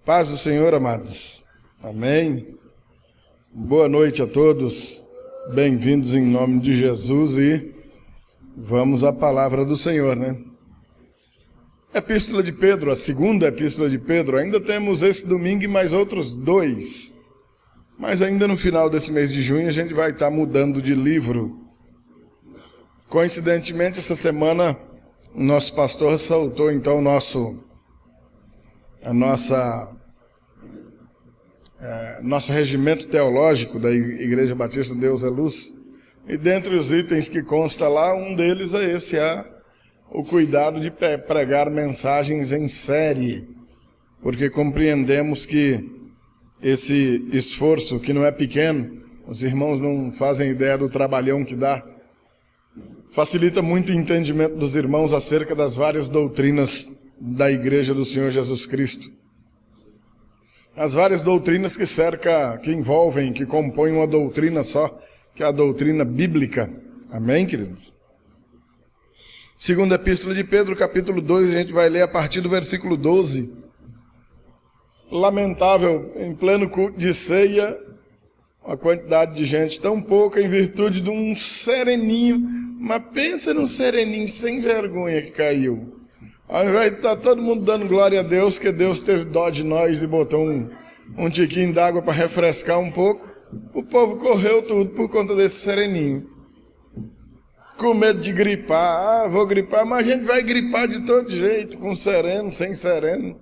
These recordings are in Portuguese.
Paz do Senhor, amados. Amém. Boa noite a todos. Bem-vindos em nome de Jesus e vamos à palavra do Senhor, né? Epístola de Pedro, a segunda epístola de Pedro. Ainda temos esse domingo e mais outros 2. Mas ainda no final desse mês de junho a gente vai estar mudando de livro. Coincidentemente, essa semana o nosso pastor soltou então nosso regimento teológico da Igreja Batista Deus é Luz, e dentre os itens que consta lá, um deles é esse, o cuidado de pregar mensagens em série, porque compreendemos que esse esforço, que não é pequeno, os irmãos não fazem ideia do trabalhão que dá, facilita muito o entendimento dos irmãos acerca das várias doutrinas da Igreja do Senhor Jesus Cristo. As várias doutrinas que envolvem, que compõem uma doutrina só, que é a doutrina bíblica. Amém, queridos? Segunda Epístola de Pedro, capítulo 2, a gente vai ler a partir do versículo 12. Lamentável, em pleno culto de ceia, uma quantidade de gente tão pouca em virtude de um sereninho. Mas pensa num sereninho sem vergonha que caiu. Ao invés de estar todo mundo dando glória a Deus, que Deus teve dó de nós e botou um tiquinho d'água para refrescar um pouco, o povo correu tudo por conta desse sereninho. Com medo de gripar. Vou gripar, mas a gente vai gripar de todo jeito, com sereno, sem sereno.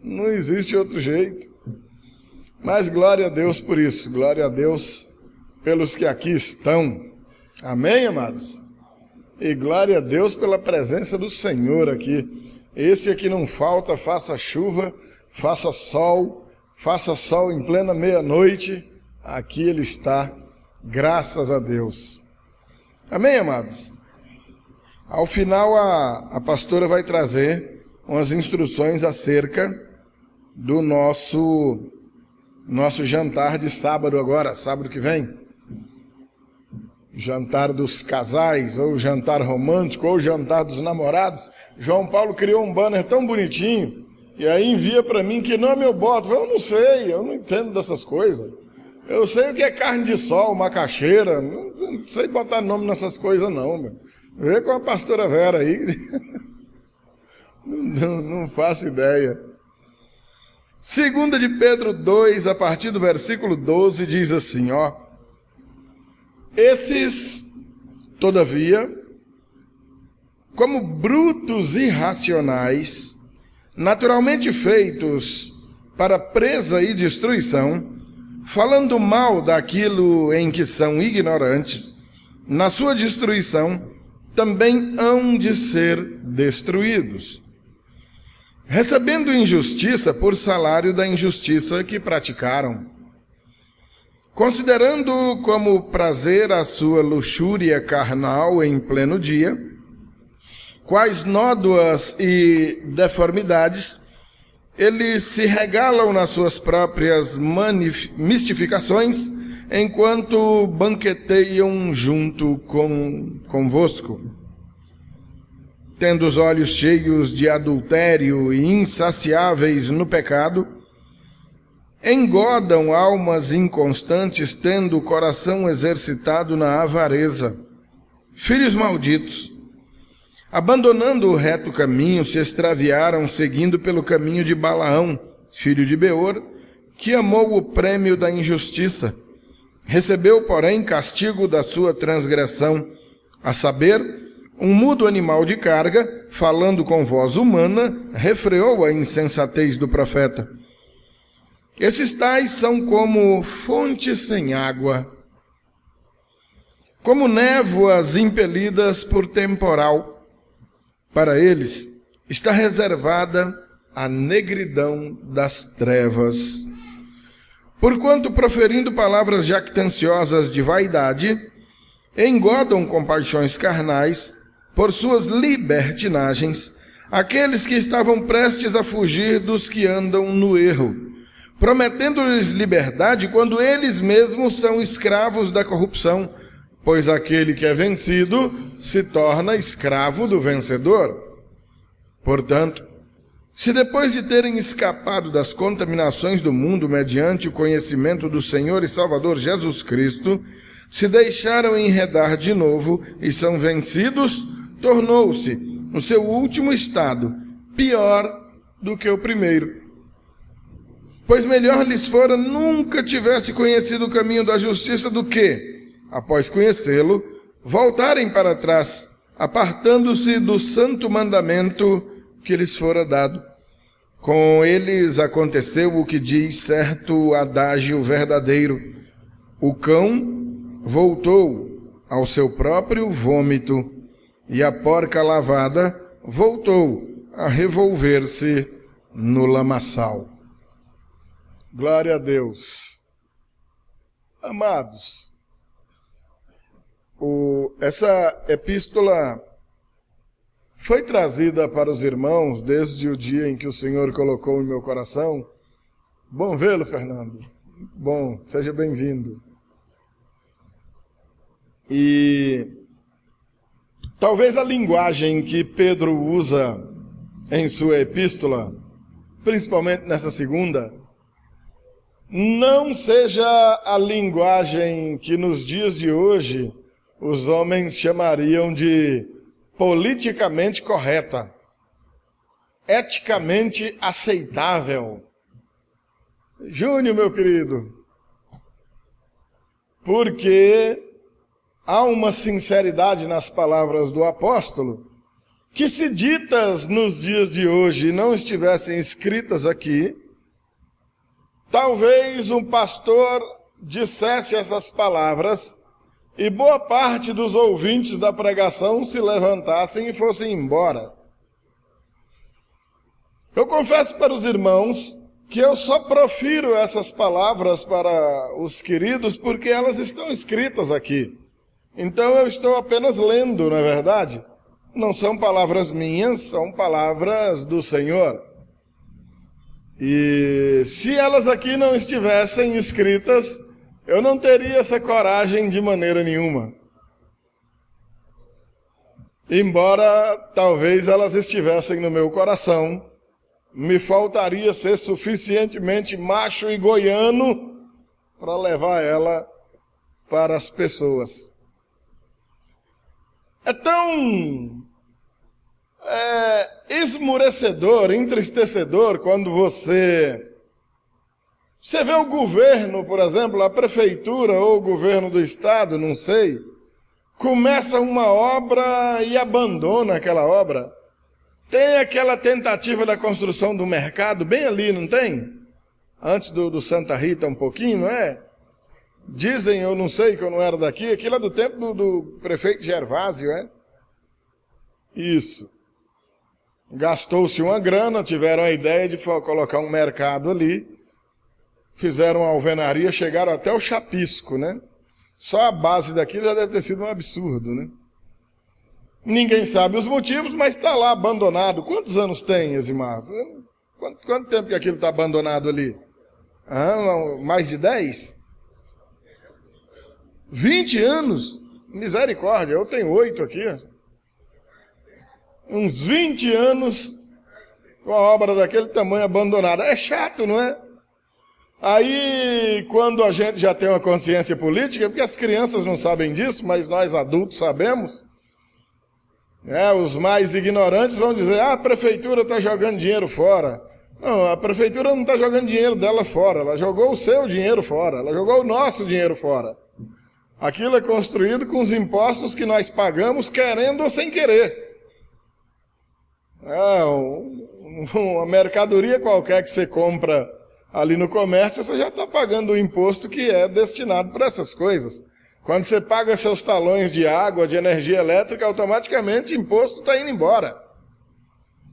Não existe outro jeito. Mas glória a Deus por isso. Glória a Deus pelos que aqui estão. Amém, amados? E glória a Deus pela presença do Senhor aqui. Esse aqui não falta, faça chuva, faça sol em plena meia-noite. Aqui ele está, graças a Deus. Amém, amados? Ao final, a pastora vai trazer umas instruções acerca do nosso jantar de sábado agora, sábado que vem. Jantar dos casais, ou jantar romântico, ou jantar dos namorados. João Paulo criou um banner tão bonitinho, e aí envia para mim que nome eu boto. Eu não sei, eu não entendo dessas coisas. Eu sei o que é carne de sol, macaxeira, não sei botar nome nessas coisas não. Meu. Vê com a pastora Vera aí. Não faço ideia. Segunda de Pedro 2, a partir do versículo 12, diz assim, esses, todavia, como brutos irracionais, naturalmente feitos para presa e destruição, falando mal daquilo em que são ignorantes, na sua destruição também hão de ser destruídos, recebendo injustiça por salário da injustiça que praticaram. Considerando como prazer a sua luxúria carnal em pleno dia, quais nódoas e deformidades eles se regalam nas suas próprias mistificações, enquanto banqueteiam junto convosco, tendo os olhos cheios de adultério e insaciáveis no pecado, engodam almas inconstantes, tendo o coração exercitado na avareza. Filhos malditos, abandonando o reto caminho, se extraviaram, seguindo pelo caminho de Balaão, filho de Beor, que amou o prêmio da injustiça. Recebeu, porém, castigo da sua transgressão, a saber, um mudo animal de carga, falando com voz humana, refreou a insensatez do profeta. Esses tais são como fontes sem água, como névoas impelidas por temporal. Para eles está reservada a negridão das trevas. Porquanto, proferindo palavras jactanciosas de vaidade, engodam com paixões carnais, por suas libertinagens, aqueles que estavam prestes a fugir dos que andam no erro, prometendo-lhes liberdade quando eles mesmos são escravos da corrupção, pois aquele que é vencido se torna escravo do vencedor. Portanto, Se depois de terem escapado das contaminações do mundo mediante o conhecimento do Senhor e Salvador Jesus Cristo, se deixaram enredar de novo e são vencidos, tornou-se o seu último estado pior do que o primeiro. Pois melhor lhes fora nunca tivesse conhecido o caminho da justiça do que, após conhecê-lo, voltarem para trás, apartando-se do santo mandamento que lhes fora dado. Com eles aconteceu o que diz certo adágio verdadeiro: o cão voltou ao seu próprio vômito, e a porca lavada voltou a revolver-se no lamaçal. Glória a Deus. Amados, essa epístola foi trazida para os irmãos desde o dia em que o Senhor colocou em meu coração. Bom vê-lo, Fernando. Bom, seja bem-vindo. E talvez a linguagem que Pedro usa em sua epístola, principalmente nessa segunda, não seja a linguagem que nos dias de hoje os homens chamariam de politicamente correta, eticamente aceitável. Júnior, meu querido, porque há uma sinceridade nas palavras do apóstolo que, se ditas nos dias de hoje, não estivessem escritas aqui, talvez um pastor dissesse essas palavras e boa parte dos ouvintes da pregação se levantassem e fossem embora. Eu confesso para os irmãos que eu só profiro essas palavras para os queridos porque elas estão escritas aqui. Então eu estou apenas lendo, não é verdade? Não são palavras minhas, são palavras do Senhor. E se elas aqui não estivessem escritas, eu não teria essa coragem de maneira nenhuma. Embora talvez elas estivessem no meu coração, me faltaria ser suficientemente macho e goiano para levar ela para as pessoas. É tão esmurecedor, entristecedor quando você vê o governo, por exemplo, a prefeitura ou o governo do estado, não sei, começa uma obra e abandona aquela obra. Tem aquela tentativa da construção do mercado bem ali, não tem? Antes do Santa Rita um pouquinho, não é? Dizem, eu não sei, que eu não era daqui, aquilo é do tempo do prefeito Gervásio, é? Isso. Gastou-se uma grana, tiveram a ideia de colocar um mercado ali, fizeram uma alvenaria, chegaram até o chapisco, né? Só a base daquilo já deve ter sido um absurdo, né? Ninguém sabe os motivos, mas está lá abandonado. Quantos anos tem, Esimar? Quanto tempo que aquilo está abandonado ali? Mais de 10? 20 anos? Misericórdia, eu tenho 8 aqui. Uns 20 anos com a obra daquele tamanho abandonada. É chato, não é? Aí, quando a gente já tem uma consciência política, porque as crianças não sabem disso, mas nós adultos sabemos, os mais ignorantes vão dizer, a prefeitura está jogando dinheiro fora. Não, a prefeitura não está jogando dinheiro dela fora, ela jogou o seu dinheiro fora, ela jogou o nosso dinheiro fora. Aquilo é construído com os impostos que nós pagamos, querendo ou sem querer. Uma mercadoria qualquer que você compra ali no comércio, você já está pagando o imposto que é destinado para essas coisas. Quando você paga seus talões de água, de energia elétrica, automaticamente o imposto está indo embora.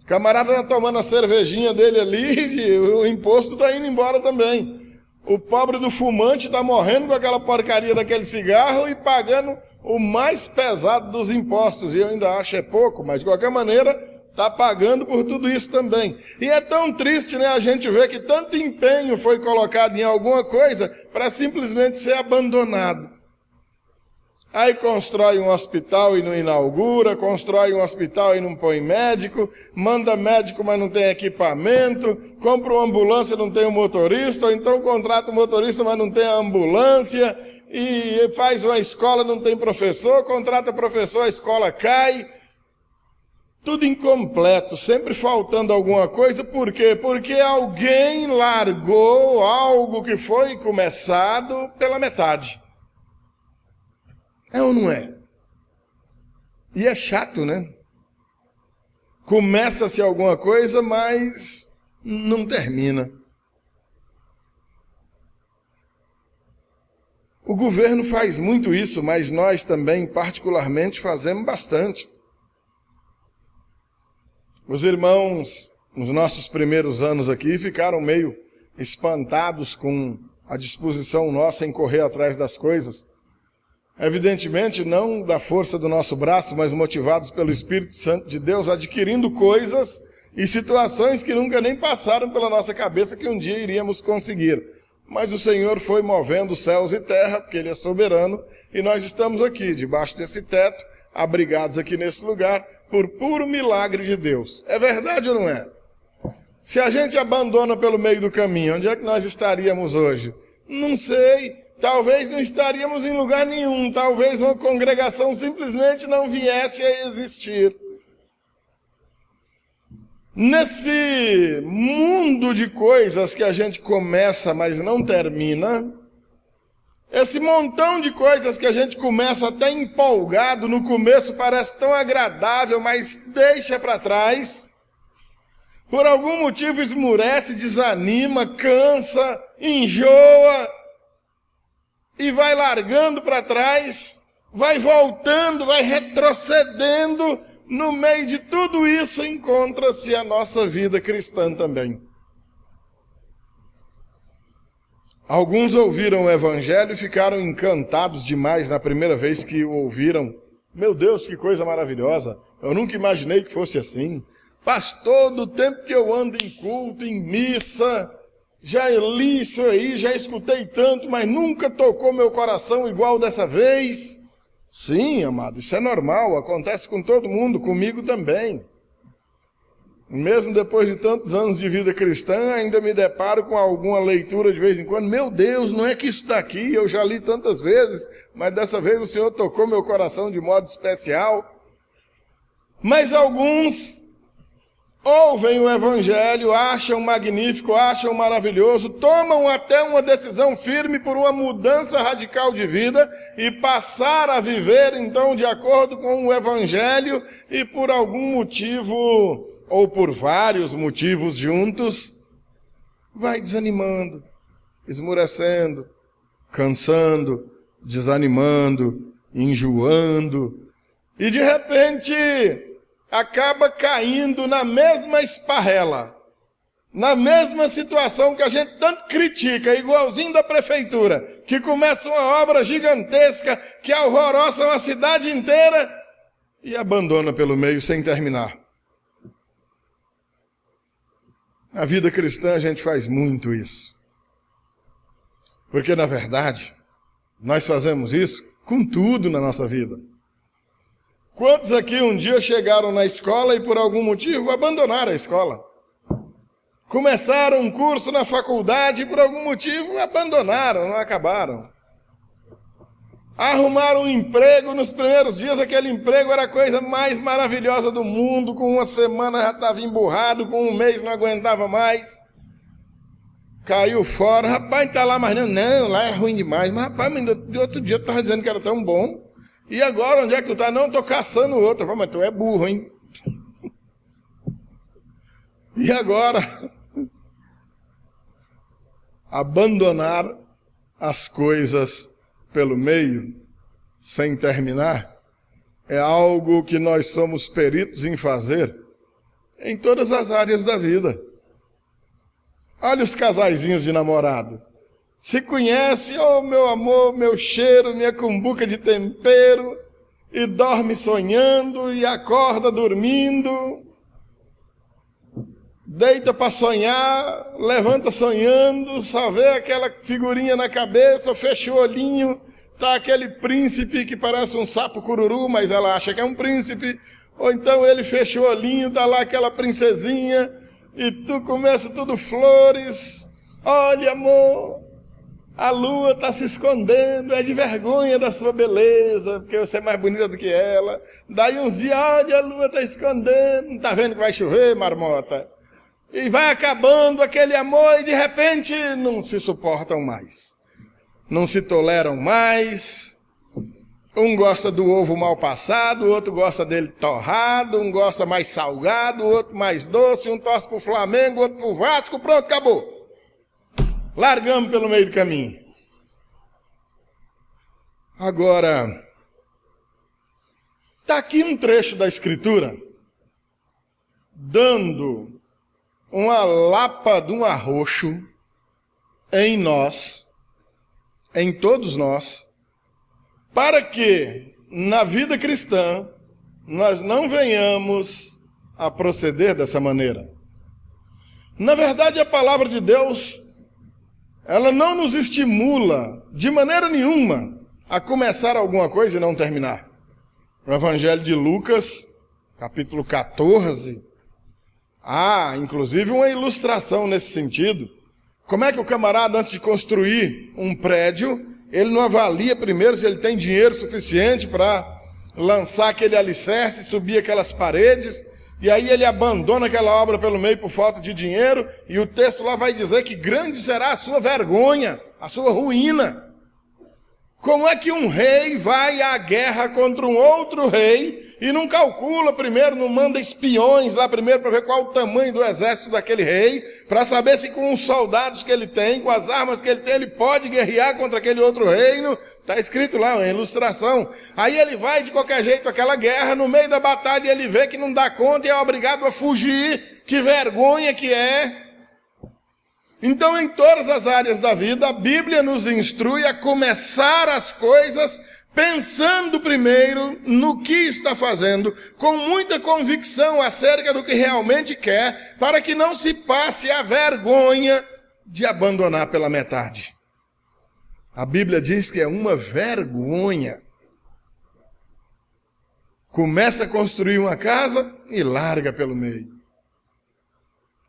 O camarada está tomando a cervejinha dele ali e o imposto está indo embora também. O pobre do fumante está morrendo com aquela porcaria daquele cigarro e pagando o mais pesado dos impostos. E eu ainda acho pouco, mas de qualquer maneira está pagando por tudo isso também. E é tão triste, né, a gente ver que tanto empenho foi colocado em alguma coisa para simplesmente ser abandonado. Aí constrói um hospital e não inaugura, constrói um hospital e não põe médico, manda médico, mas não tem equipamento, compra uma ambulância e não tem um motorista, ou então contrata um motorista, mas não tem a ambulância, e faz uma escola, não tem professor, contrata professor, a escola cai. Tudo incompleto, sempre faltando alguma coisa. Por quê? Porque alguém largou algo que foi começado pela metade. É ou não é? E é chato, né? Começa-se alguma coisa, mas não termina. O governo faz muito isso, mas nós também, particularmente, fazemos bastante. Os irmãos, nos nossos primeiros anos aqui, ficaram meio espantados com a disposição nossa em correr atrás das coisas. Evidentemente, não da força do nosso braço, mas motivados pelo Espírito Santo de Deus, adquirindo coisas e situações que nunca nem passaram pela nossa cabeça que um dia iríamos conseguir. Mas o Senhor foi movendo céus e terra, porque Ele é soberano, e nós estamos aqui, debaixo desse teto, abrigados aqui nesse lugar, por puro milagre de Deus. É verdade ou não é? Se a gente abandona pelo meio do caminho, onde é que nós estaríamos hoje? Não sei. Talvez não estaríamos em lugar nenhum, talvez uma congregação simplesmente não viesse a existir. Nesse mundo de coisas que a gente começa, mas não termina, esse montão de coisas que a gente começa até empolgado, no começo parece tão agradável, mas deixa para trás, por algum motivo esmurece, desanima, cansa, enjoa, e vai largando para trás, vai voltando, vai retrocedendo. No meio de tudo isso encontra-se a nossa vida cristã também. Alguns ouviram o Evangelho e ficaram encantados demais na primeira vez que o ouviram. Meu Deus, que coisa maravilhosa! Eu nunca imaginei que fosse assim. Pastor, do tempo que eu ando em culto, em missa, já li isso aí, já escutei tanto, mas nunca tocou meu coração igual dessa vez. Sim, amado, isso é normal, acontece com todo mundo, comigo também. Mesmo depois de tantos anos de vida cristã, ainda me deparo com alguma leitura de vez em quando. Meu Deus, não é que isso está aqui, eu já li tantas vezes, mas dessa vez o Senhor tocou meu coração de modo especial. Mas alguns ouvem o Evangelho, acham magnífico, acham maravilhoso, tomam até uma decisão firme por uma mudança radical de vida e passar a viver, então, de acordo com o Evangelho, e por algum motivo, ou por vários motivos juntos, vai desanimando, esmurecendo, cansando, desanimando, enjoando, e de repente acaba caindo na mesma esparrela, na mesma situação que a gente tanto critica, igualzinho da prefeitura, que começa uma obra gigantesca, que alvoroça uma cidade inteira e abandona pelo meio sem terminar. Na vida cristã a gente faz muito isso. Porque, na verdade, nós fazemos isso com tudo na nossa vida. Quantos aqui um dia chegaram na escola e por algum motivo abandonaram a escola? Começaram um curso na faculdade e por algum motivo abandonaram, não acabaram. Arrumaram um emprego nos primeiros dias, aquele emprego era a coisa mais maravilhosa do mundo, com uma semana já estava emburrado, com um mês não aguentava mais. Caiu fora, rapaz, está lá, mas não, lá é ruim demais. Mas rapaz, de outro dia tu estava dizendo que era tão bom. E agora, onde é que tu está? Não, estou caçando outro. Mas tu é burro, hein? E agora? Abandonar as coisas pelo meio, sem terminar, é algo que nós somos peritos em fazer em todas as áreas da vida. Olha os casaizinhos de namorado. Se conhece, oh meu amor, meu cheiro, minha cumbuca de tempero, e dorme sonhando e acorda dormindo, deita para sonhar, levanta sonhando, só vê aquela figurinha na cabeça, fecha o olhinho, tá aquele príncipe que parece um sapo cururu, mas ela acha que é um príncipe. Ou então ele fecha o olhinho, tá lá aquela princesinha, e tu começa tudo flores. Olha, amor, a lua está se escondendo, é de vergonha da sua beleza, porque você é mais bonita do que ela. Daí uns dias, olha, a lua está escondendo, não está vendo que vai chover, marmota? E vai acabando aquele amor e de repente não se suportam mais. Não se toleram mais. Um gosta do ovo mal passado, o outro gosta dele torrado, um gosta mais salgado, o outro mais doce, um torce pro Flamengo, o outro pro Vasco, pronto, acabou. Largamos pelo meio do caminho. Agora, está aqui um trecho da Escritura dando uma lapa de um arroxo em nós, em todos nós, para que na vida cristã nós não venhamos a proceder dessa maneira. Na verdade, a palavra de Deus, ela não nos estimula de maneira nenhuma a começar alguma coisa e não terminar. O Evangelho de Lucas, capítulo 14, há inclusive uma ilustração nesse sentido. Como é que o camarada, antes de construir um prédio, ele não avalia primeiro se ele tem dinheiro suficiente para lançar aquele alicerce, subir aquelas paredes, e aí ele abandona aquela obra pelo meio por falta de dinheiro, e o texto lá vai dizer que grande será a sua vergonha, a sua ruína. Como é que um rei vai à guerra contra um outro rei e não calcula primeiro, não manda espiões lá primeiro para ver qual o tamanho do exército daquele rei, para saber se com os soldados que ele tem, com as armas que ele tem, ele pode guerrear contra aquele outro reino? Está escrito lá, uma ilustração. Aí ele vai de qualquer jeito àquela guerra, no meio da batalha ele vê que não dá conta e é obrigado a fugir. Que vergonha que é! Então, em todas as áreas da vida, a Bíblia nos instrui a começar as coisas pensando primeiro no que está fazendo, com muita convicção acerca do que realmente quer, para que não se passe a vergonha de abandonar pela metade. A Bíblia diz que é uma vergonha. Começa a construir uma casa e larga pelo meio.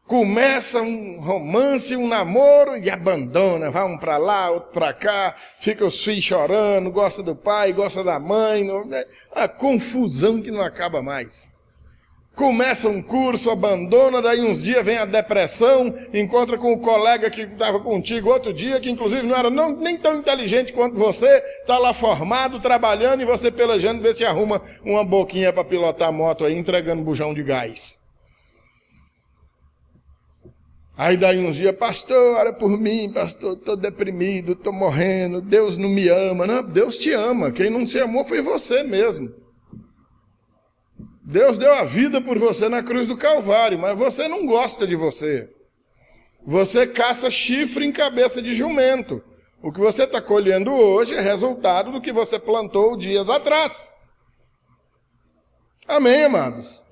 Começa um romance, um namoro e abandona, vai um para lá, outro para cá, fica os filhos chorando, gosta do pai, gosta da mãe, a confusão que não acaba mais. Começa um curso, abandona, daí uns dias vem a depressão, encontra com o colega que estava contigo outro dia, que inclusive não era nem tão inteligente quanto você, está lá formado, trabalhando, e você pelejando, vê se arruma uma boquinha para pilotar a moto aí, entregando bujão de gás. Aí daí uns dias, pastor, ora por mim, pastor, estou deprimido, estou morrendo, Deus não me ama. Não, Deus te ama, quem não te amou foi você mesmo. Deus deu a vida por você na cruz do Calvário, mas você não gosta de você. Você caça chifre em cabeça de jumento. O que você está colhendo hoje é resultado do que você plantou dias atrás. Amém, amados?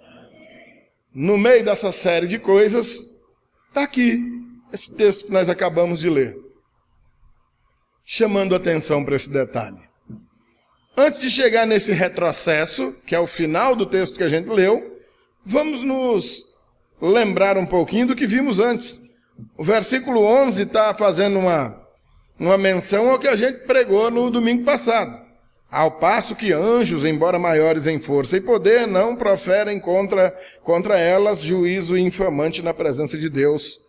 No meio dessa série de coisas, está aqui, esse texto que nós acabamos de ler, chamando atenção para esse detalhe. Antes de chegar nesse retrocesso, que é o final do texto que a gente leu, vamos nos lembrar um pouquinho do que vimos antes. O versículo 11 está fazendo uma menção ao que a gente pregou no domingo passado. Ao passo que anjos, embora maiores em força e poder, não proferem contra elas juízo infamante na presença de Deus.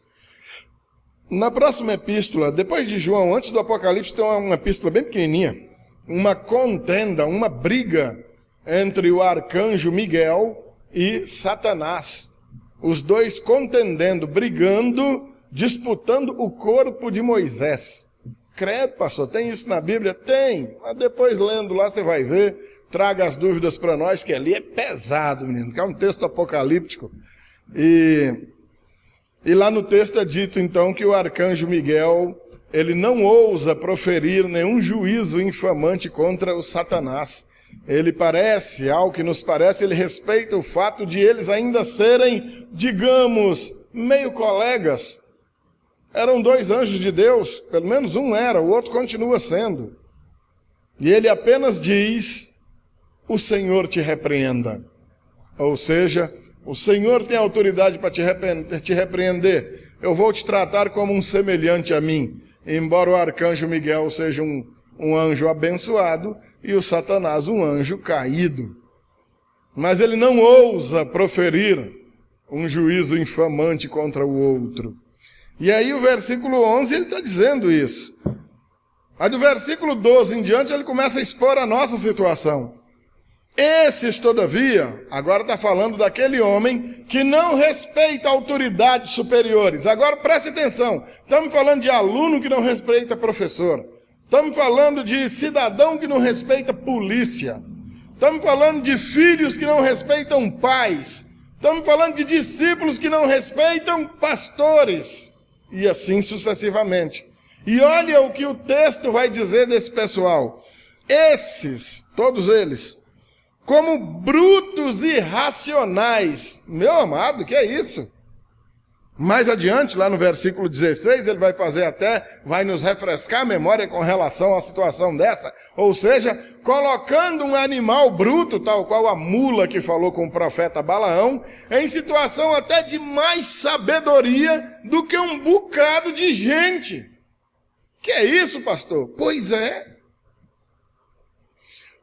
Na próxima epístola, depois de João, antes do Apocalipse, tem uma epístola bem pequenininha, uma contenda, uma briga entre o arcanjo Miguel e Satanás. Os dois contendendo, brigando, disputando o corpo de Moisés. Credo, pastor, tem isso na Bíblia? Tem, mas depois lendo lá você vai ver, traga as dúvidas para nós, que ali é pesado, menino, que é um texto apocalíptico. E lá no texto é dito então que o arcanjo Miguel, ele não ousa proferir nenhum juízo infamante contra o Satanás. Ele parece, ao que nos parece, ele respeita o fato de eles ainda serem, digamos, meio colegas. Eram dois anjos de Deus, pelo menos um era, o outro continua sendo. E ele apenas diz: o Senhor te repreenda. Ou seja, o Senhor tem autoridade para te repreender. Eu vou te tratar como um semelhante a mim. Embora o arcanjo Miguel seja um anjo abençoado e o Satanás um anjo caído. Mas ele não ousa proferir um juízo infamante contra o outro. E aí o versículo 11 ele está dizendo isso. Aí do versículo 12 em diante ele começa a expor a nossa situação. Esses, todavia, agora está falando daquele homem que não respeita autoridades superiores. Agora preste atenção, estamos falando de aluno que não respeita professor. Estamos falando de cidadão que não respeita polícia. Estamos falando de filhos que não respeitam pais. Estamos falando de discípulos que não respeitam pastores. E assim sucessivamente. E olha o que o texto vai dizer desse pessoal. Esses, todos eles, como brutos e irracionais. Meu amado, que é isso? Mais adiante, lá no versículo 16, ele vai nos refrescar a memória com relação à situação dessa. Ou seja, colocando um animal bruto, tal qual a mula que falou com o profeta Balaão, em situação até de mais sabedoria do que um bocado de gente. Que é isso, pastor? Pois é.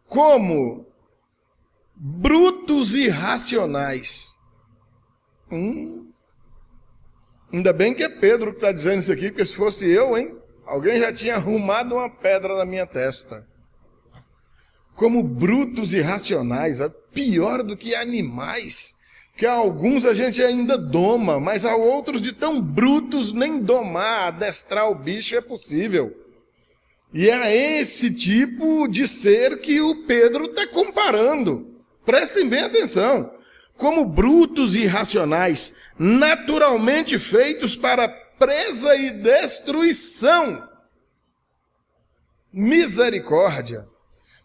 Como brutos e irracionais. Ainda bem que é Pedro que está dizendo isso aqui, porque se fosse eu, alguém já tinha arrumado uma pedra na minha testa. Como brutos e irracionais, pior do que animais, que a alguns a gente ainda doma, mas a outros de tão brutos nem domar, adestrar o bicho é possível. E é esse tipo de ser que o Pedro está comparando. Prestem bem atenção. Como brutos e irracionais, naturalmente feitos para presa e destruição. Misericórdia.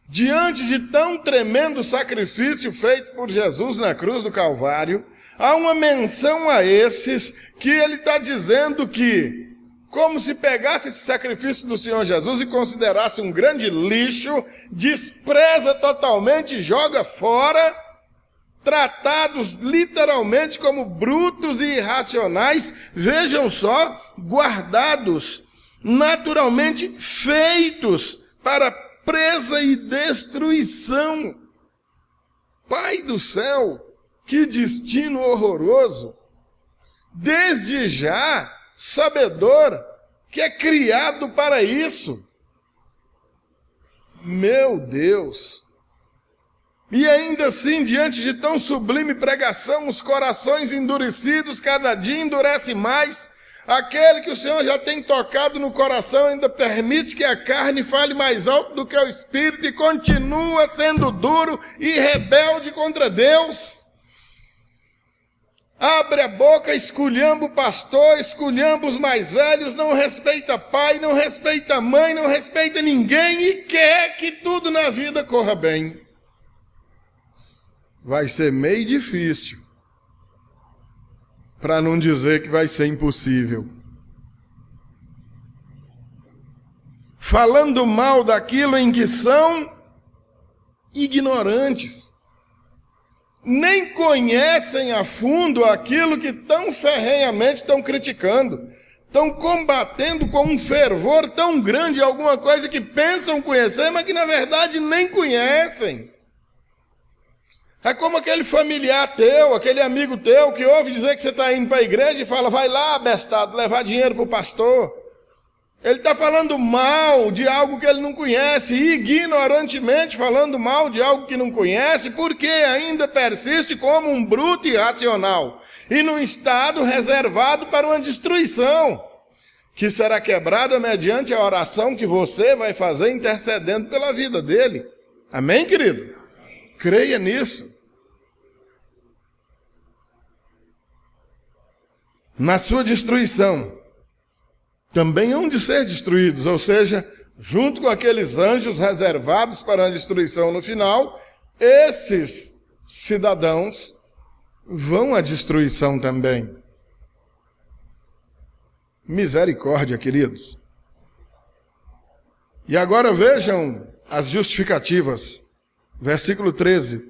Diante de tão tremendo sacrifício feito por Jesus na cruz do Calvário, há uma menção a esses que ele está dizendo que, como se pegasse esse sacrifício do Senhor Jesus e considerasse um grande lixo, despreza totalmente, joga fora, tratados literalmente como brutos e irracionais, vejam só, guardados, naturalmente feitos para presa e destruição. Pai do céu, que destino horroroso! Desde já, sabedor que é criado para isso. Meu Deus! E ainda assim, diante de tão sublime pregação, os corações endurecidos, cada dia endurece mais. Aquele que o Senhor já tem tocado no coração ainda permite que a carne fale mais alto do que o espírito e continua sendo duro e rebelde contra Deus. Abre a boca, esculhamba o pastor, esculhamba os mais velhos, não respeita pai, não respeita mãe, não respeita ninguém e quer que tudo na vida corra bem. Vai ser meio difícil, para não dizer que vai ser impossível. Falando mal daquilo em que são ignorantes. Nem conhecem a fundo aquilo que tão ferrenhamente estão criticando. Estão combatendo com um fervor tão grande alguma coisa que pensam conhecer, mas que na verdade nem conhecem. É como aquele familiar teu, aquele amigo teu que ouve dizer que você está indo para a igreja e fala, vai lá, abestado, levar dinheiro para o pastor. Ele está falando mal de algo que ele não conhece, ignorantemente falando mal de algo que não conhece, porque ainda persiste como um bruto irracional e num estado reservado para uma destruição, que será quebrada mediante a oração que você vai fazer intercedendo pela vida dele. Amém, querido? Creia nisso. Na sua destruição, também hão de ser destruídos, ou seja, junto com aqueles anjos reservados para a destruição no final, esses cidadãos vão à destruição também. Misericórdia, queridos. E agora vejam as justificativas. Versículo 13.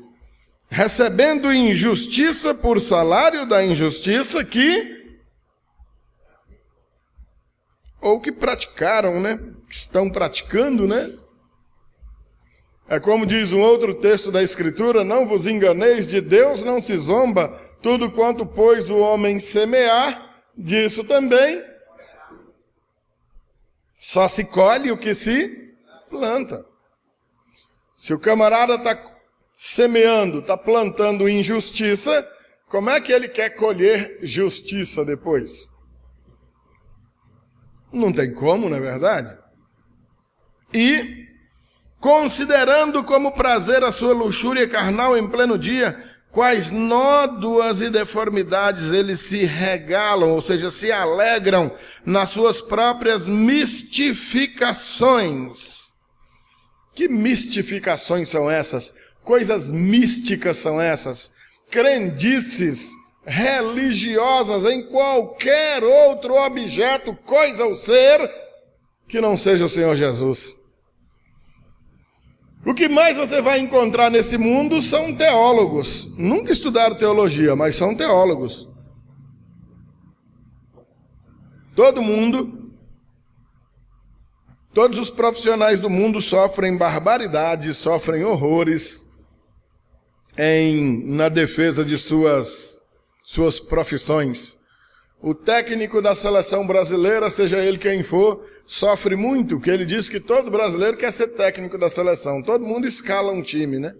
Recebendo injustiça por salário da injustiça ou que praticaram, né? Que estão praticando, né? É como diz um outro texto da Escritura, não vos enganeis, de Deus não se zomba, tudo quanto, pois, o homem semear, disso também só se colhe o que se planta. Se o camarada está semeando, está plantando injustiça, como é que ele quer colher justiça depois? Não tem como, não é verdade? E considerando como prazer a sua luxúria carnal em pleno dia, quais nódoas e deformidades eles se regalam, ou seja, se alegram nas suas próprias mistificações. Que mistificações são essas? Coisas místicas são essas? Crendices religiosas em qualquer outro objeto, coisa ou ser, que não seja o Senhor Jesus. O que mais você vai encontrar nesse mundo são teólogos. Nunca estudaram teologia, mas são teólogos. Todo mundo, todos os profissionais do mundo sofrem barbaridades, sofrem horrores na defesa de suas profissões. O técnico da seleção brasileira, seja ele quem for, sofre muito, porque ele diz que todo brasileiro quer ser técnico da seleção. Todo mundo escala um time, né?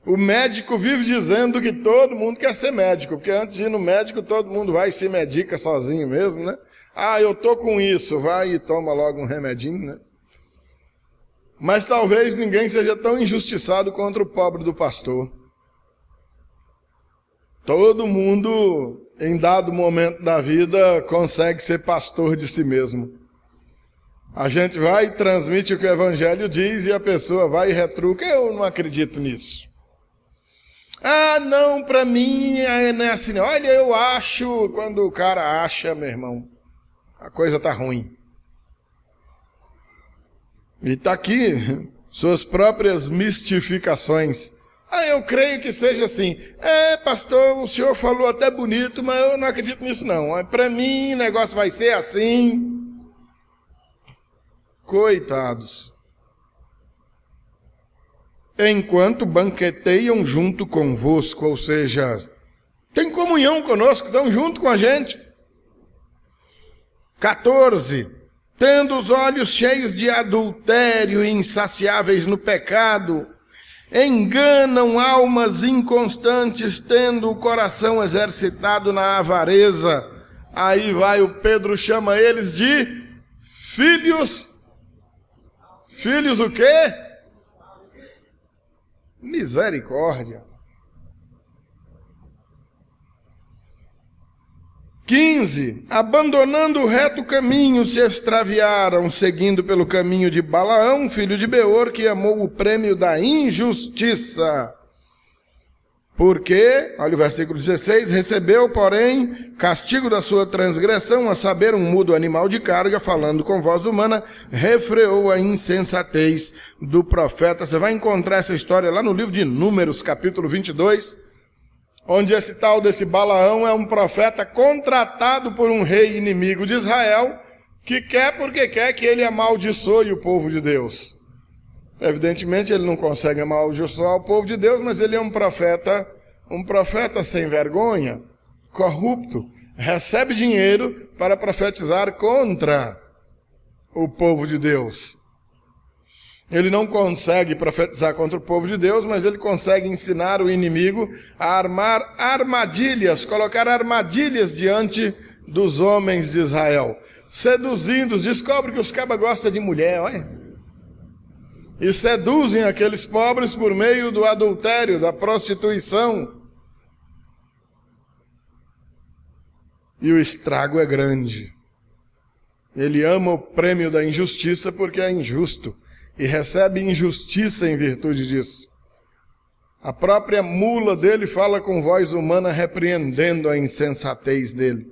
O médico vive dizendo que todo mundo quer ser médico, porque antes de ir no médico, todo mundo vai e se medica sozinho mesmo, né? Ah, eu tô com isso, vai e toma logo um remedinho, né? Mas talvez ninguém seja tão injustiçado contra o pobre do pastor. Todo mundo, em dado momento da vida, consegue ser pastor de si mesmo. A gente vai e transmite o que o Evangelho diz e a pessoa vai e retruca. Eu não acredito nisso. Ah, não, para mim não é assim. Olha, eu acho, quando o cara acha, meu irmão, a coisa está ruim. E está aqui, suas próprias mistificações. Ah, eu creio que seja assim. É, pastor, o senhor falou até bonito, mas eu não acredito nisso não. Para mim, o negócio vai ser assim. Coitados. Enquanto banqueteiam junto convosco, ou seja, tem comunhão conosco, estão junto com a gente. 14. Tendo os olhos cheios de adultério e insaciáveis no pecado, enganam almas inconstantes, tendo o coração exercitado na avareza. Aí vai o Pedro, chama eles de filhos. Filhos o quê? Misericórdia. 15. Abandonando o reto caminho, se extraviaram, seguindo pelo caminho de Balaão, filho de Beor, que amou o prêmio da injustiça. Porque, olha o versículo 16, recebeu, porém, castigo da sua transgressão, a saber, um mudo animal de carga, falando com voz humana, refreou a insensatez do profeta. Você vai encontrar essa história lá no livro de Números, capítulo 22, onde esse tal desse Balaão é um profeta contratado por um rei inimigo de Israel, que quer porque quer que ele amaldiçoe o povo de Deus. Evidentemente ele não consegue amaldiçoar o povo de Deus, mas ele é um profeta sem vergonha, corrupto, recebe dinheiro para profetizar contra o povo de Deus. Ele não consegue profetizar contra o povo de Deus, mas ele consegue ensinar o inimigo a armar armadilhas, colocar armadilhas diante dos homens de Israel. Seduzindo-os, descobre que os cabas gostam de mulher, olha. E seduzem aqueles pobres por meio do adultério, da prostituição. E o estrago é grande. Ele ama o prêmio da injustiça porque é injusto. E recebe injustiça em virtude disso. A própria mula dele fala com voz humana repreendendo a insensatez dele.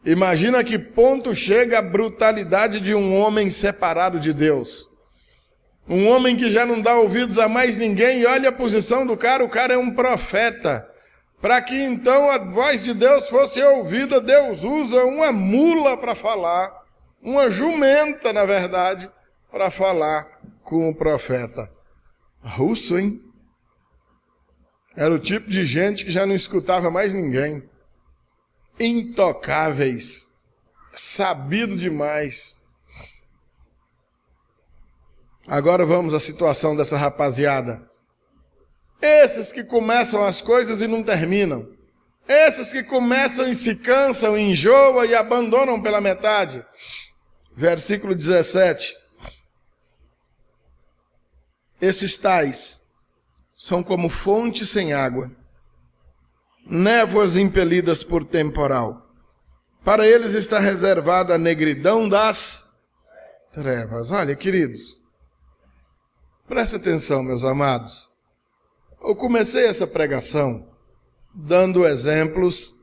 Imagina a que ponto chega a brutalidade de um homem separado de Deus. Um homem que já não dá ouvidos a mais ninguém, e olha a posição do cara, o cara é um profeta. Para que então a voz de Deus fosse ouvida, Deus usa uma mula para falar, uma jumenta, na verdade, para falar com o profeta. Russo, hein? Era o tipo de gente que já não escutava mais ninguém. Intocáveis, sabido demais. Agora vamos à situação dessa rapaziada. Esses que começam as coisas e não terminam. Esses que começam e se cansam, enjoam e abandonam pela metade. Versículo 17. Esses tais são como fontes sem água, névoas impelidas por temporal. Para eles está reservada a negridão das trevas. Olha, queridos, presta atenção, meus amados. Eu comecei essa pregação dando exemplos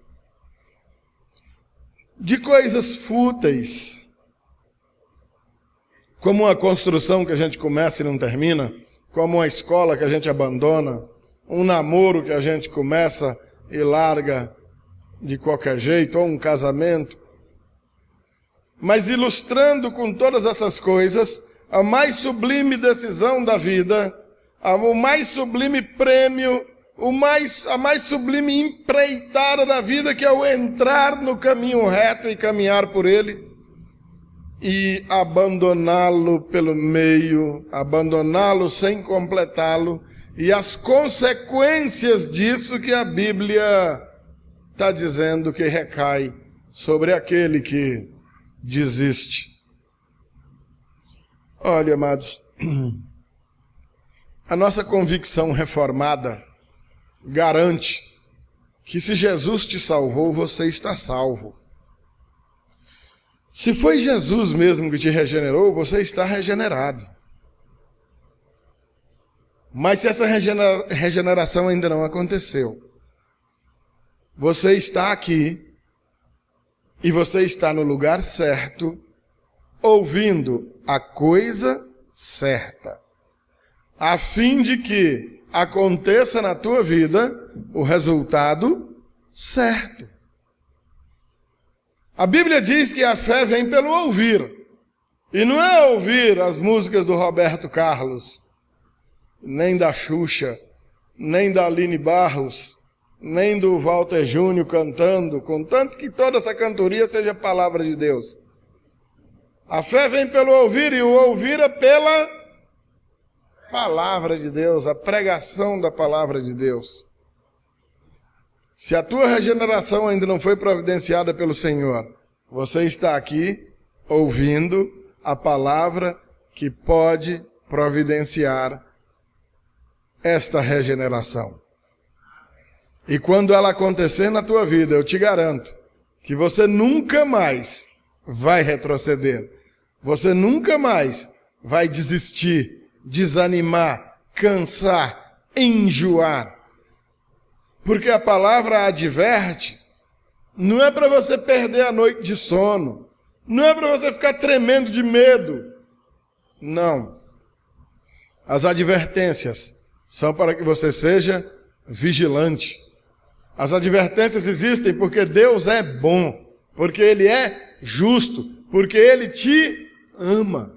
de coisas fúteis, como uma construção que a gente começa e não termina, como uma escola que a gente abandona, um namoro que a gente começa e larga de qualquer jeito, ou um casamento. Mas ilustrando com todas essas coisas, a mais sublime decisão da vida, o mais sublime prêmio, a mais sublime empreitada da vida, que é o entrar no caminho reto e caminhar por ele, e abandoná-lo pelo meio, abandoná-lo sem completá-lo, e as consequências disso que a Bíblia está dizendo que recai sobre aquele que desiste. Olha, amados, a nossa convicção reformada garante que se Jesus te salvou, você está salvo. Se foi Jesus mesmo que te regenerou, você está regenerado. Mas se essa regeneração ainda não aconteceu, você está aqui e você está no lugar certo, ouvindo a coisa certa, a fim de que aconteça na tua vida o resultado certo. A Bíblia diz que a fé vem pelo ouvir, e não é ouvir as músicas do Roberto Carlos, nem da Xuxa, nem da Aline Barros, nem do Walter Júnior cantando, contanto que toda essa cantoria seja palavra de Deus. A fé vem pelo ouvir, e o ouvir é pela palavra de Deus, a pregação da palavra de Deus. Se a tua regeneração ainda não foi providenciada pelo Senhor, você está aqui ouvindo a palavra que pode providenciar esta regeneração. E quando ela acontecer na tua vida, eu te garanto que você nunca mais vai retroceder. Você nunca mais vai desistir, desanimar, cansar, enjoar. Porque a palavra adverte, não é para você perder a noite de sono, não é para você ficar tremendo de medo. Não. As advertências são para que você seja vigilante. As advertências existem porque Deus é bom, porque Ele é justo, porque Ele te ama.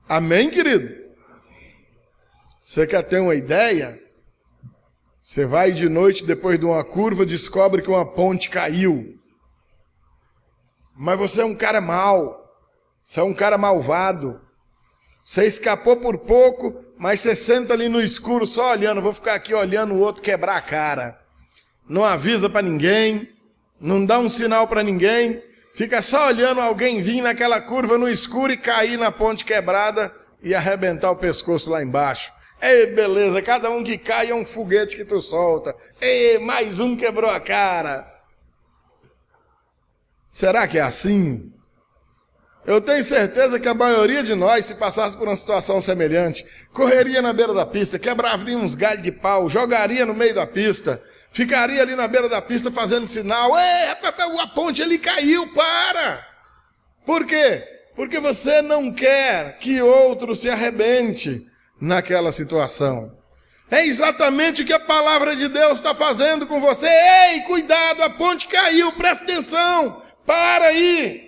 Amém, querido? Você quer ter uma ideia? Você vai de noite, depois de uma curva, descobre que uma ponte caiu. Mas você é um cara mau, você é um cara malvado. Você escapou por pouco, mas você senta ali no escuro só olhando. Vou ficar aqui olhando o outro quebrar a cara. Não avisa para ninguém, não dá um sinal para ninguém. Fica só olhando alguém vir naquela curva no escuro e cair na ponte quebrada e arrebentar o pescoço lá embaixo. Ei, beleza, cada um que cai é um foguete que tu solta. Ei, mais um quebrou a cara. Será que é assim? Eu tenho certeza que a maioria de nós, se passasse por uma situação semelhante, correria na beira da pista, quebraria uns galhos de pau, jogaria no meio da pista, ficaria ali na beira da pista fazendo sinal. Ei, a ponte ali caiu, para! Por quê? Porque você não quer que outro se arrebente naquela situação. É exatamente o que a palavra de Deus está fazendo com você. Ei, cuidado, a ponte caiu, presta atenção, para aí.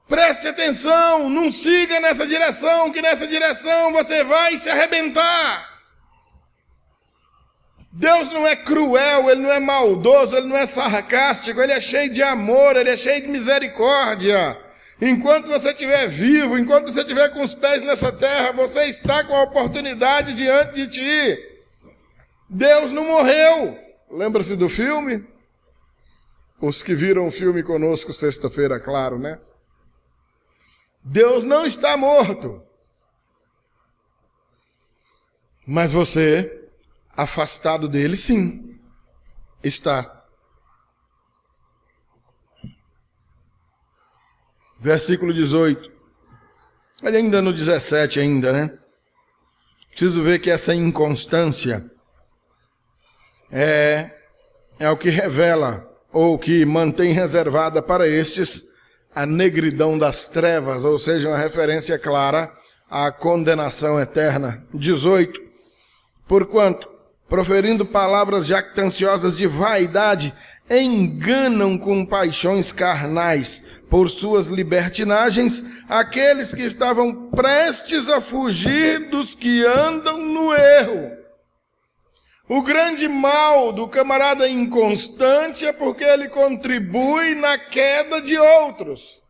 Preste atenção, não siga nessa direção, que nessa direção você vai se arrebentar. Deus não é cruel, Ele não é maldoso, Ele não é sarcástico, Ele é cheio de amor, Ele é cheio de misericórdia. Enquanto você estiver vivo, enquanto você estiver com os pés nessa terra, você está com a oportunidade diante de ti. Deus não morreu. Lembra-se do filme? Os que viram o filme conosco sexta-feira, claro, né? Deus não está morto. Mas você, afastado dele, sim, está. Versículo 18. Olha, ainda no 17 ainda, né? Preciso ver que essa inconstância é o que revela, ou que mantém reservada para estes a negridão das trevas, ou seja, uma referência clara à condenação eterna. 18. Porquanto, proferindo palavras jactanciosas de vaidade, enganam com paixões carnais, por suas libertinagens, aqueles que estavam prestes a fugir dos que andam no erro. O grande mal do camarada inconstante é porque ele contribui na queda de outros.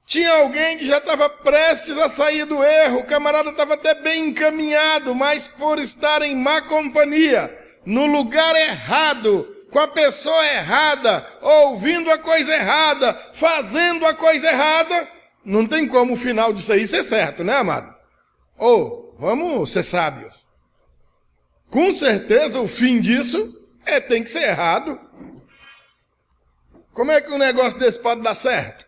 Tinha alguém que já estava prestes a sair do erro, o camarada estava até bem encaminhado, mas por estar em má companhia, no lugar errado, com a pessoa errada, ouvindo a coisa errada, fazendo a coisa errada, não tem como o final disso aí ser certo, né, amado? Vamos ser sábios. Com certeza o fim disso tem que ser errado. Como é que um negócio desse pode dar certo?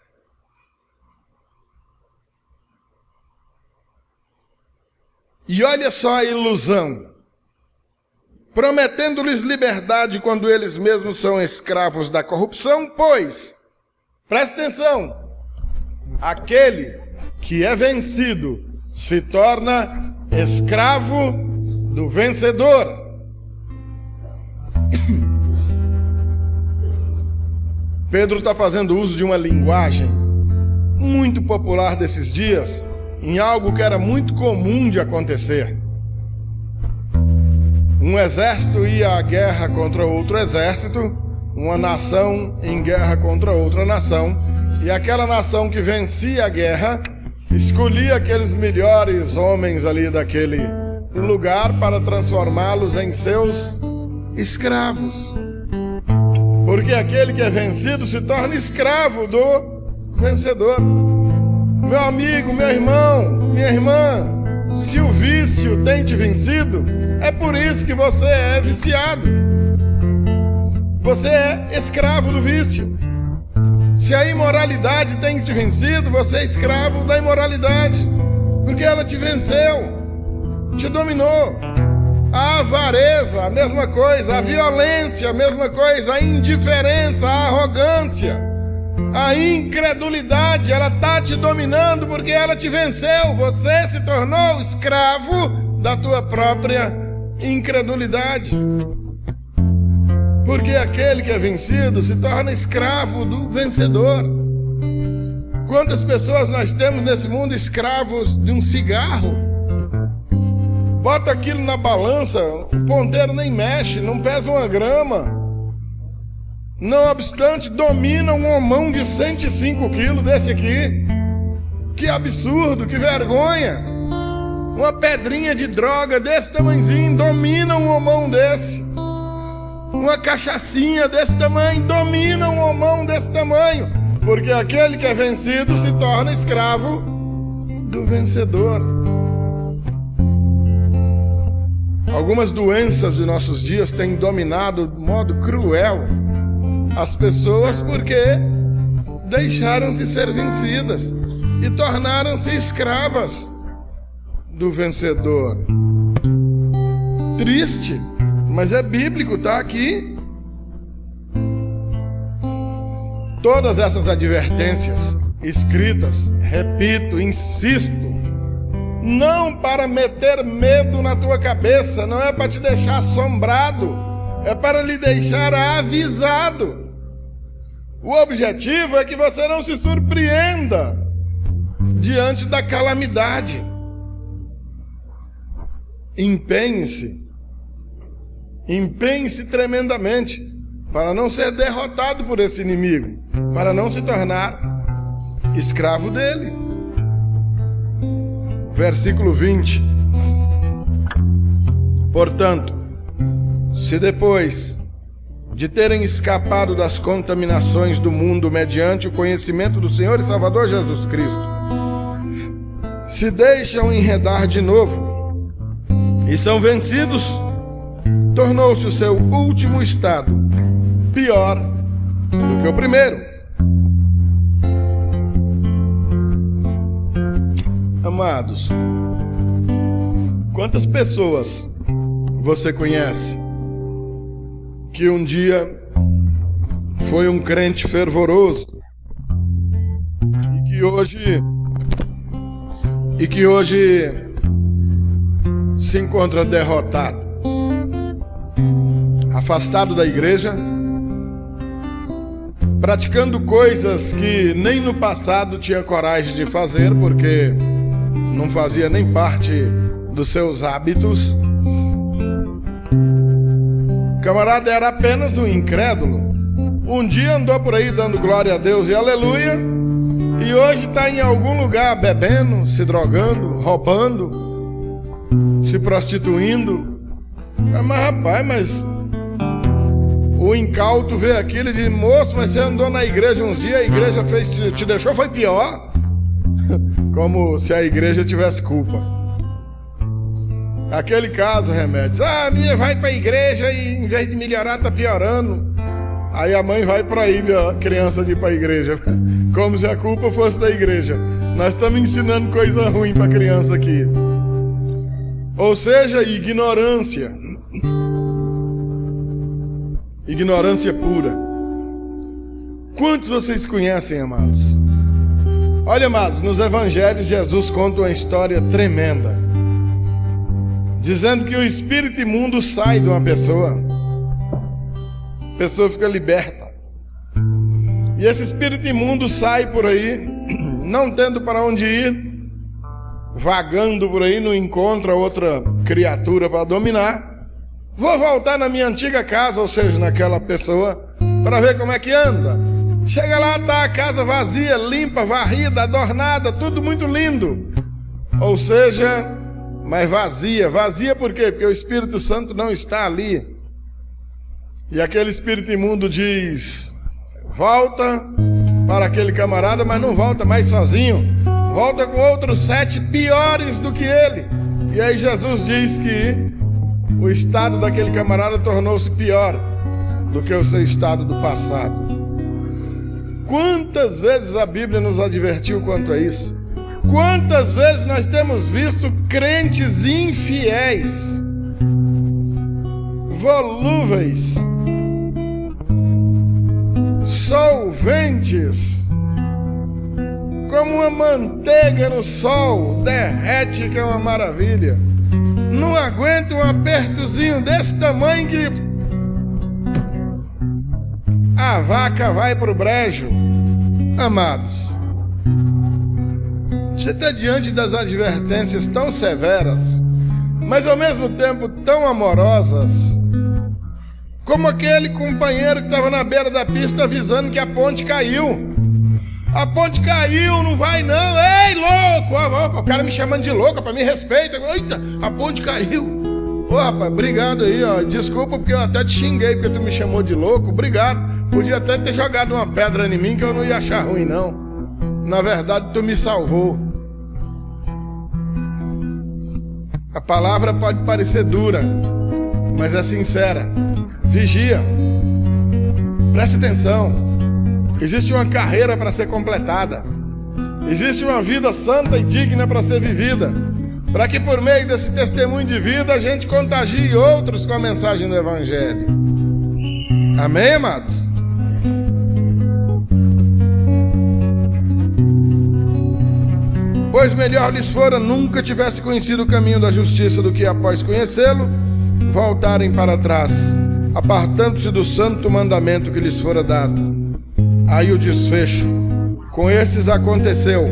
E olha só a ilusão. Prometendo-lhes liberdade quando eles mesmos são escravos da corrupção, pois, presta atenção, aquele que é vencido se torna escravo do vencedor. Pedro está fazendo uso de uma linguagem muito popular desses dias, em algo que era muito comum de acontecer. Um exército ia à guerra contra outro exército, uma nação em guerra contra outra nação, e aquela nação que vencia a guerra escolhia aqueles melhores homens ali daquele lugar para transformá-los em seus escravos. Porque aquele que é vencido se torna escravo do vencedor. Meu amigo, meu irmão, minha irmã, se o vício tem te vencido, é por isso que você é viciado. Você é escravo do vício. Se a imoralidade tem te vencido, você é escravo da imoralidade, porque ela te venceu, te dominou. A avareza, a mesma coisa. A violência, a mesma coisa. A indiferença, a arrogância, a incredulidade, ela está te dominando porque ela te venceu. Você se tornou escravo da tua própria incredulidade. Porque aquele que é vencido se torna escravo do vencedor. Quantas pessoas nós temos nesse mundo escravos de um cigarro? Bota aquilo na balança, o ponteiro nem mexe, não pesa 1 grama. Não obstante, domina um homão de 105 quilos desse aqui. Que absurdo, que vergonha. Uma pedrinha de droga desse tamanhozinho domina um homão desse. Uma cachaçinha desse tamanho domina um homão desse tamanho. Porque aquele que é vencido se torna escravo do vencedor. Algumas doenças de nossos dias têm dominado de modo cruel as pessoas porque deixaram-se ser vencidas e tornaram-se escravas do vencedor. Triste, mas é bíblico, tá aqui. todas essas advertências escritas, repito, insisto, não para meter medo na tua cabeça, não é para te deixar assombrado, é para lhe deixar avisado. O objetivo é que você não se surpreenda diante da calamidade. Empenhe-se tremendamente para não ser derrotado por esse inimigo, para não se tornar escravo dele. Versículo 20. Portanto, se depois de terem escapado das contaminações do mundo mediante o conhecimento do Senhor e Salvador Jesus Cristo, se deixam enredar de novo e são vencidos, tornou-se o seu último estado pior do que o primeiro. Amados, quantas pessoas você conhece que um dia foi um crente fervoroso e que hoje se encontra derrotado, afastado da igreja, praticando coisas que nem no passado tinha coragem de fazer, porque não fazia nem parte dos seus hábitos. O camarada era apenas um incrédulo. Um dia andou por aí dando glória a Deus e aleluia, e hoje está em algum lugar bebendo, se drogando, roubando, se prostituindo. Mas rapaz, o incauto vê aquilo e diz: moço, mas você andou na igreja uns dias, a igreja te deixou, foi pior. Como se a igreja tivesse culpa. Aquele caso, Remédios: a menina vai para a igreja e em vez de melhorar tá piorando. Aí a mãe vai e proíbe a criança de ir para a igreja, como se a culpa fosse da igreja. Nós estamos ensinando coisa ruim para a criança aqui. Ou seja, ignorância. Ignorância pura. Quantos vocês conhecem, amados? Olha, amados, nos evangelhos Jesus conta uma história tremenda, dizendo que o espírito imundo sai de uma pessoa, a pessoa fica liberta. E esse espírito imundo sai por aí, não tendo para onde ir, vagando por aí, não encontra outra criatura para dominar. Vou voltar na minha antiga casa, ou seja, naquela pessoa, para ver como é que anda. Chega lá, tá a casa vazia, limpa, varrida, adornada, tudo muito lindo. Ou seja, mas vazia. Vazia por quê? Porque o Espírito Santo não está ali. E aquele espírito imundo diz: volta para aquele camarada, mas não volta mais sozinho. Volta com outros 7 piores do que ele. E aí Jesus diz que o estado daquele camarada tornou-se pior do que o seu estado do passado. Quantas vezes a Bíblia nos advertiu quanto a isso? Quantas vezes nós temos visto crentes infiéis, volúveis, solventes, como uma manteiga no sol, derrete, que é uma maravilha. Não aguenta um apertozinho desse tamanho que a vaca vai para o brejo. Amados, você está diante das advertências tão severas, mas ao mesmo tempo tão amorosas, como aquele companheiro que estava na beira da pista avisando que a ponte caiu. A ponte caiu, não vai não. Ei, louco! O cara me chamando de louco, para me respeita. Eita, a ponte caiu. Ô, rapaz, obrigado aí, ó. Desculpa porque eu até te xinguei porque tu me chamou de louco. Obrigado. Podia até ter jogado uma pedra em mim que eu não ia achar ruim, não. Na verdade, tu me salvou. A palavra pode parecer dura, mas é sincera. Vigia. Preste atenção. Existe uma carreira para ser completada. Existe uma vida santa e digna para ser vivida, para que por meio desse testemunho de vida a gente contagie outros com a mensagem do Evangelho. Amém, amados? Pois melhor lhes fora nunca tivesse conhecido o caminho da justiça do que, após conhecê-lo, voltarem para trás, apartando-se do santo mandamento que lhes fora dado. Aí o desfecho: com esses aconteceu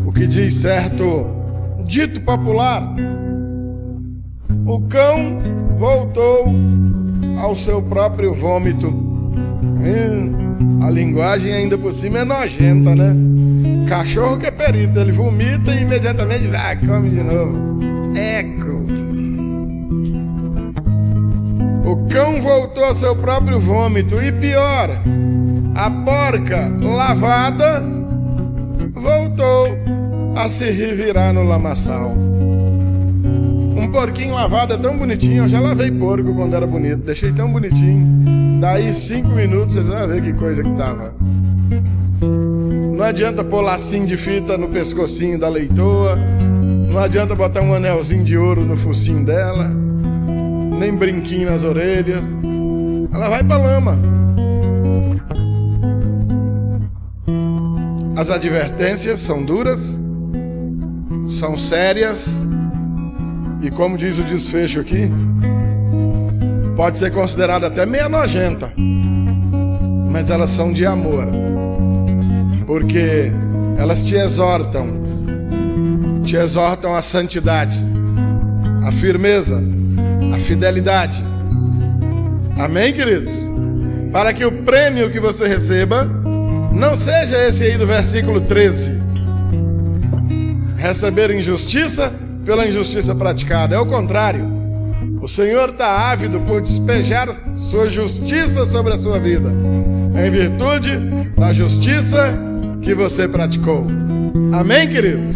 o que diz certo dito popular: o cão voltou ao seu próprio vômito. A linguagem ainda por cima é nojenta, né? Cachorro que é perito, ele vomita e imediatamente come de novo. Eco. O cão voltou ao seu próprio vômito. E pior, a porca lavada voltou a se revirar no lamaçal. Um porquinho lavado é tão bonitinho. Eu já lavei porco quando era bonito, deixei tão bonitinho. Daí 5 minutos você vai ver que coisa que tava. Não adianta pôr lacinho de fita no pescocinho da leitoa, não adianta botar um anelzinho de ouro no focinho dela, nem brinquinho nas orelhas. Ela vai pra lama. As advertências são duras, são sérias, e como diz o desfecho aqui, pode ser considerada até meio nojenta, mas elas são de amor, porque elas te exortam à santidade, à firmeza, à fidelidade. Amém, queridos? Para que o prêmio que você receba não seja esse aí do versículo 13: receber injustiça pela injustiça praticada. É o contrário. O Senhor está ávido por despejar sua justiça sobre a sua vida, em virtude da justiça que você praticou. Amém, queridos?